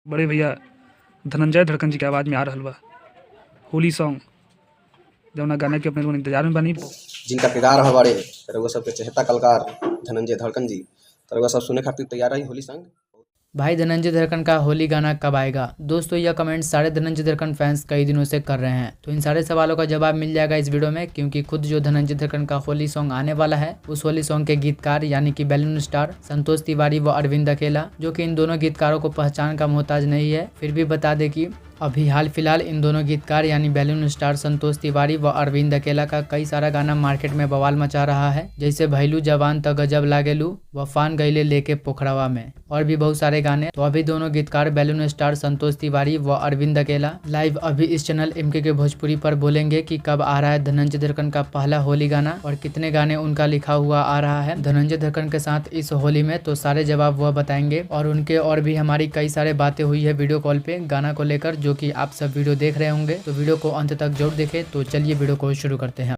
बड़े भैया धनंजय धड़कन जी के आवाज़ में आ रहल बा होली सॉन्ग जौना गाना के अपने लोग इंतजार में बानी। जिनका के गा रहल बाड़े रउआ सबके चहेता कलाकार धनंजय धड़कन जी। तो रउआ सब सुने खातिर तैयार रही होली सॉन्ग। भाई धनंजय धड़कन का होली गाना कब आएगा? दोस्तों यह कमेंट सारे धनंजय धड़कन फैंस कई दिनों से कर रहे हैं, तो इन सारे सवालों का जवाब मिल जाएगा इस वीडियो में, क्योंकि खुद जो धनंजय धड़कन का होली सॉन्ग आने वाला है उस होली सॉन्ग के गीतकार यानी कि बैलून स्टार संतोष तिवारी व अरविंद अकेला, जो कि इन दोनों गीतकारों को पहचान का मोहताज नहीं है, फिर भी बता दे कि अभी हाल फिलहाल इन दोनों गीतकार यानी बैलून स्टार संतोष तिवारी व अरविंद अकेला का कई सारा गाना मार्केट में बवाल मचा रहा है, जैसे भैलू जवान त गजब लागेलू व फान गईले लेके पोखरावा में, और भी बहुत सारे गाने। तो अभी दोनों गीतकार बैलून स्टार संतोष तिवारी व अरविंद अकेला लाइव अभी इस चैनल एमके के भोजपुरी पर बोलेंगे कि कब आ रहा है धनंजय धड़कन का पहला होली गाना और कितने गाने उनका लिखा हुआ आ रहा है धनंजय धड़कन के साथ इस होली में। तो सारे जवाब वह बताएंगे, और उनके और भी हमारी कई सारे बातें हुई है वीडियो कॉल पे गाना को लेकर, जो कि आप सब वीडियो देख रहे होंगे, तो वीडियो को अंत तक जरूर देखें। तो चलिए वीडियो को शुरू करते हैं।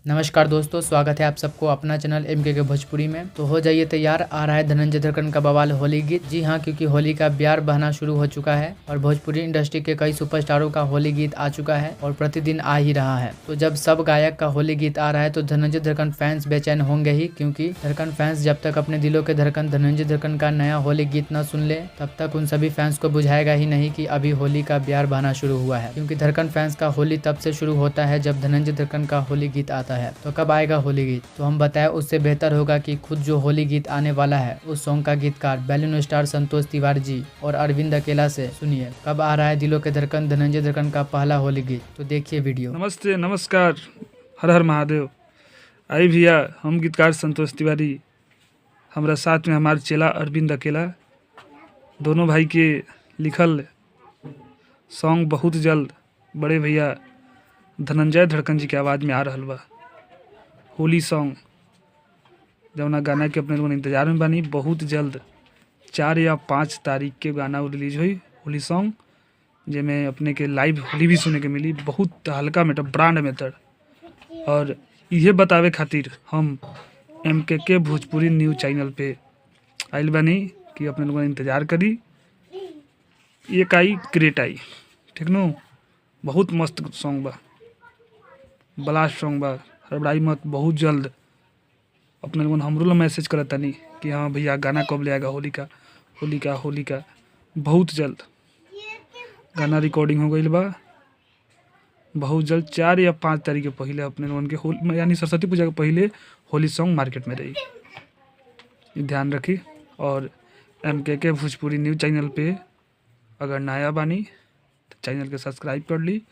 नमस्कार दोस्तों, स्वागत है आप सबको अपना चैनल एमके के भोजपुरी में। तो हो जाइए तैयार, आ रहा है धनंजय धड़कन का बवाल होली गीत। जी हाँ, क्योंकि होली का ब्यार बहना शुरू हो चुका है और भोजपुरी इंडस्ट्री के कई सुपरस्टारों का होली गीत आ चुका है और प्रतिदिन आ ही रहा है। तो जब सब गायक का होली गीत आ रहा है तो धनंजय धड़कन फैंस बेचैन होंगे ही, क्योंकि धड़कन फैंस जब तक अपने दिलों के धड़कन धनंजय धड़कन का नया होली गीत न सुन ले तब तक उन सभी फैंस को बुझाएगा ही नहीं कि अभी होली का ब्यार बहना शुरू हुआ है, क्योंकि धड़कन फैंस का होली तब से शुरू होता है जब धनंजय धड़कन का होली गीत आता है। तो कब आएगा होली गीत? तो हम बताएं उससे बेहतर होगा कि खुद जो होली गीत आने वाला है उस सॉन्ग का गीतकार बैलून स्टार संतोष तिवारी जी और अरविंद अकेला से सुनिए कब आ रहा है दिलों के धड़कन धनंजय धड़कन का पहला होली गीत। तो देखिए वीडियो। नमस्ते, नमस्कार, हर हर महादेव। आई भैया, हम गीतकार संतोष तिवारी, हमारा साथ में हमारे चेला अरविंद अकेला, दोनों भाई के लिखल सॉन्ग बहुत जल्द बड़े भैया धनंजय धड़कन जी के आवाज़ में आ रहल बा होली सॉन्ग जौना गाना के अपने लोग इंतजार में बानी। बहुत जल्द 4 या 5 तारीख के गाना रिलीज हुई होली सॉन्ग, जिसमें अपने के लाइव होली भी सुने के मिली, बहुत हल्का मेथड ब्रांड मेथड। और ये बतावे खातिर हम एमके के भोजपुरी न्यूज़ चैनल पे आइल बानी कि अपने लोगों इंतज़ार करी। एक आई ग्रेट आई, ठीक नो, बहुत मस्त सॉन्ग बा, ब्लास्ट सॉन्ग बा, हड़बड़ाई मत। बहुत जल्द अपने लोगों हमरो मैसेज करता नहीं कि हाँ भैया गाना कब ले आएगा होली का। बहुत जल्द गाना रिकॉर्डिंग हो गई बा, बहुत जल्द 4 या 5 तारीख के पहले अपने लोगों के होली यानी सरस्वती पूजा के पहले होली सॉन्ग मार्केट में रही। ये ध्यान रखी। और एमके के भोजपुरी न्यूज़ चैनल पे अगर नया बानी तो चैनल के सब्सक्राइब कर ली,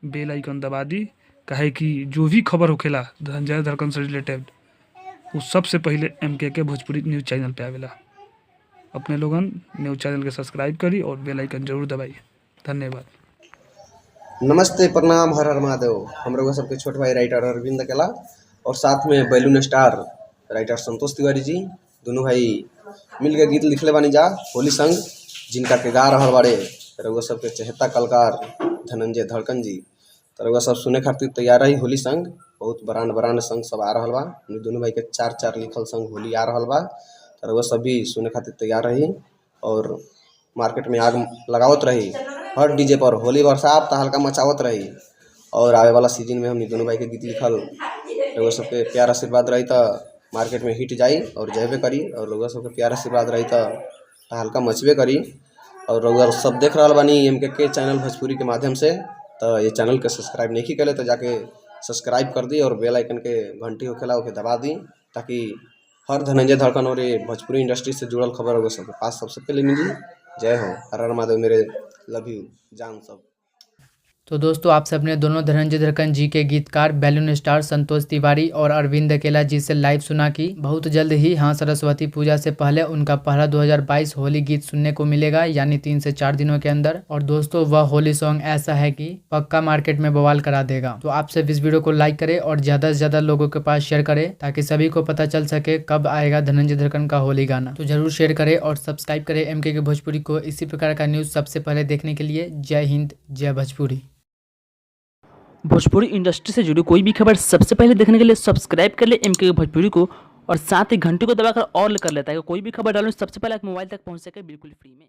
बेल आइकन दबा दी, काहे कि जो भी खबर होखेला धनंजय धड़कन से रिलेटेड वो सबसे पहले एमके के भोजपुरी न्यूज़ चैनल पे आवेला। अपने लोगन न्यूज़ चैनल के सब्सक्राइब करी और बेल आइकन जरूर दबाई। धन्यवाद। नमस्ते, प्रणाम, हर हर महादेव। हम रउआ सबके छोट भाई राइटर अरविंद अकेला और साथ में balloon star writer Santosh Tiwari ji, दोनों भाई मिल के गीत लिखले बानी जा होली सॉन्ग, जिनका के गा रहल बाड़े रउआ सबके चहेता कलाकार धनंजय धड़कन जी। तो रउआ सब सुने खातिर तैयार रही होली सॉन्ग। बहुत ब्रांड सॉन्ग सब आ रहल बा, दोनों भाई के 4 लिखल सॉन्ग होली आ रहल बा। तो रउआ सब भी सुने खातिर तैयार रही और मार्केट में आग लगावत रही, हर डीजे पर होली बरसात हल्का मचावत रही। और आवे वाला सीजन में हमनी दोनों भाई के गीत लिखल रउआ सबके प्यार आशीर्वाद रही तो मार्केट में हिट जाई और जयबे करी, और रउआ सबके प्यार आशीर्वाद रही तो हल्का मचबे करी। और रउआ सब देख रहा बानी एमके के चैनल भोजपुरी के माध्यम से, तो ये चैनल के सब्सक्राइब नहीं करे तो जाके सब्सक्राइब कर दी और बेल आइकन के घंटी होखेला ओके दबा दी, ताकि हर धनंजय धड़कन और ये भोजपुरी इंडस्ट्री से जुड़ल खबर होगा सबके पास सबसे पहले मिली। जय हो, हर हर महादेव, मेरे लव यू जान सब। तो दोस्तों आप सबने दोनों धनंजय धड़कन जी के गीतकार बैलून स्टार संतोष तिवारी और अरविंद अकेला जी से लाइव सुना कि बहुत जल्द ही हाँ सरस्वती पूजा से पहले उनका पहला 2022 होली गीत सुनने को मिलेगा, यानी 3 से 4 दिनों के अंदर। और दोस्तों वह होली सॉन्ग ऐसा है कि पक्का मार्केट में बवाल करा देगा। तो आप सब इस वीडियो को लाइक करें और ज़्यादा से ज़्यादा लोगों के पास शेयर करें, ताकि सभी को पता चल सके कब आएगा धनंजय धड़कन का होली गाना। तो जरूर शेयर करें और सब्सक्राइब करें एमके के भोजपुरी को इसी प्रकार का न्यूज़ सबसे पहले देखने के लिए। जय हिंद, जय भोजपुरी। भोजपुरी इंडस्ट्री से जुड़ी कोई भी खबर सबसे पहले देखने के लिए सब्सक्राइब कर ले एमके भोजपुरी को और साथ ही घंटी को दबाकर ऑल कर लेता है। कोई भी खबर डालूं सबसे पहले आप मोबाइल तक पहुंच सके बिल्कुल फ्री में।